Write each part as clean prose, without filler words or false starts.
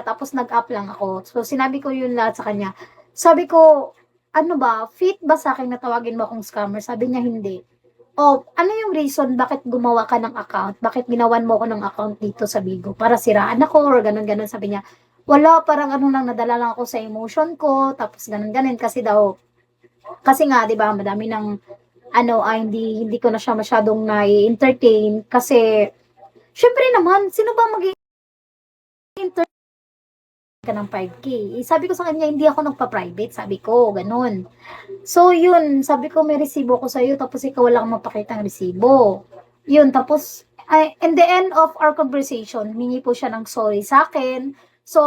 tapos nag-up lang ako. So, sinabi ko yun lahat sa kanya. Sabi ko, ano ba, fit ba sa akin na tawagin mo akong scammer? Sabi niya, hindi. Oh, ano yung reason bakit gumawa ka ng account? Bakit ginawan mo ko ng account dito sa Bigo? Para siraan ako or ganun-ganun. Sabi niya, wala, parang ano lang, nadala lang ako sa emotion ko. Tapos ganun-ganun. Kasi nga, di ba, madami ng, ano, hindi ko na siya masyadong na-entertain. Kasi, syempre naman, sino ba mag-entertain ka ng 5K? Sabi ko sa kanya, hindi ako nagpa-private. Sabi ko, ganun. So, yun, sabi ko, may resibo ko sa'yo, tapos ikaw wala kang mapakitang resibo. Yun, tapos, in the end of our conversation, humingi po siya ng sorry sa akin. So,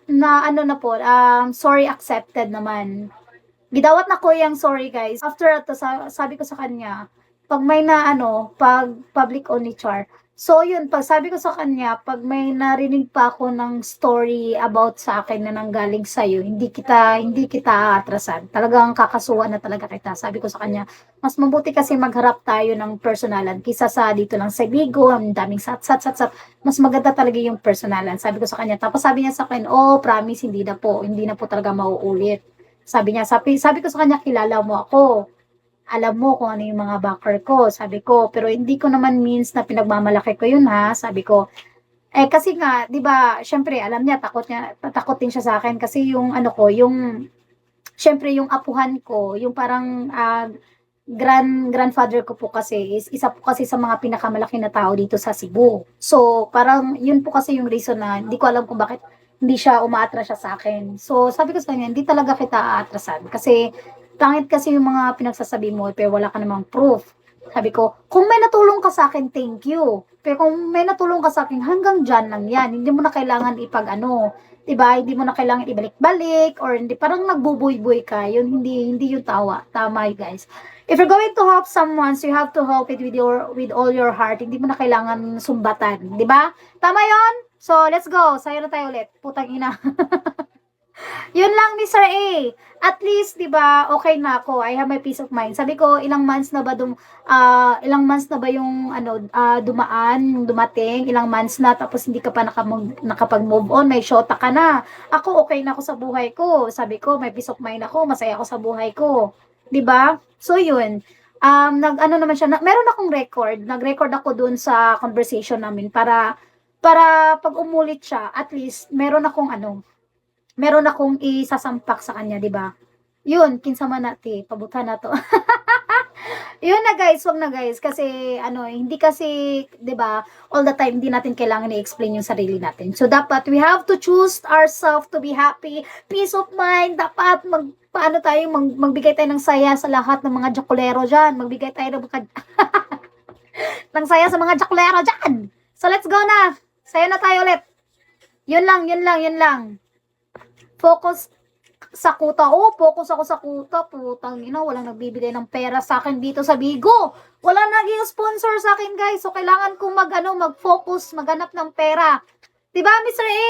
na ano na po, sorry accepted naman. Gidawat na ko yung sorry guys. After ito, sabi ko sa kanya, pag may na ano, pag public only char. So yun, pag sabi ko sa kanya, pag may narinig pa ako ng story about sa akin na nanggaling sa'yo, hindi kita aatrasan. Talagang kakasuhan na talaga kita. Sabi ko sa kanya, mas mabuti kasi magharap tayo ng personalan kisa sa dito lang sa Bigo, ang daming sat. Mas maganda talaga yung personalan. Sabi ko sa kanya. Tapos sabi niya sa akin, oh, promise, hindi na po talaga mauulit. Sabi ko sa kanya, kilala mo ako. Alam mo kung ano yung mga backer ko. Sabi ko, pero hindi ko naman means na pinagmamalaki ko yun ha. Sabi ko, kasi nga, di ba, syempre, alam niya, takot din siya sa akin kasi yung ano ko, syempre, yung apuhan ko, yung parang, grandfather ko po kasi is isa po kasi sa mga pinakamalaki na tao dito sa Cebu. So, parang yun po kasi yung reason na hindi ko alam kung bakit hindi siya umaatras siya sa akin. So, sabi ko sa kanya, hindi talaga kita aatrasan kasi pangit kasi yung mga pinagsasabi mo pero wala ka namang proof. Sabi ko, kung may natulong ka sa akin, thank you. Pero kung may natulong ka sa akin, hanggang dyan lang yan. Hindi mo na kailangan ipag-ano, diba? Hindi mo na kailangan ibalik-balik or hindi, parang nagbubuy-buy ka. Yun, hindi yung tama, guys. If you're going to help someone, so you have to help it with all your heart. Hindi mo na kailangan sumbatan, 'di ba? Tama 'yon? So, let's go. Sayo na tayo ulit. Putang ina. 'Yun lang ni Sir A. At least, 'di ba, okay na ako. I have my peace of mind. Sabi ko, ilang months na ba yung dumating, ilang months na tapos hindi ka pa nakapag-move on, may shota ka na. Ako okay na ako sa buhay ko. Sabi ko, may peace of mind ako, masaya ako sa buhay ko. 'Di ba? So, 'yun. Nag-ano naman siya, meron akong record. Nag-record ako dun sa conversation namin para pag umulit siya, at least meron akong isasampak sa kanya, 'di ba? 'Yun, kinsa man nati, pabutan na to. 'Yun na guys, wag na guys kasi hindi kasi 'di ba, all the time hindi natin kailangan i-explain yung sarili natin. So dapat we have to choose ourselves to be happy, peace of mind, dapat magbigay tayo ng saya sa lahat ng mga jokolero diyan. Magbigay tayo ng saya sa mga jokolero diyan. So let's go na. Saya na tayo ulit. Yun lang. Focus sa kuta. Oh, focus ako sa kuta. Putang ina, walang nagbibigay ng pera sa akin dito sa Bigo. Walang naging sponsor sa akin, guys. So, kailangan kong mag-focus, maghanap ng pera. Diba, Mr. A?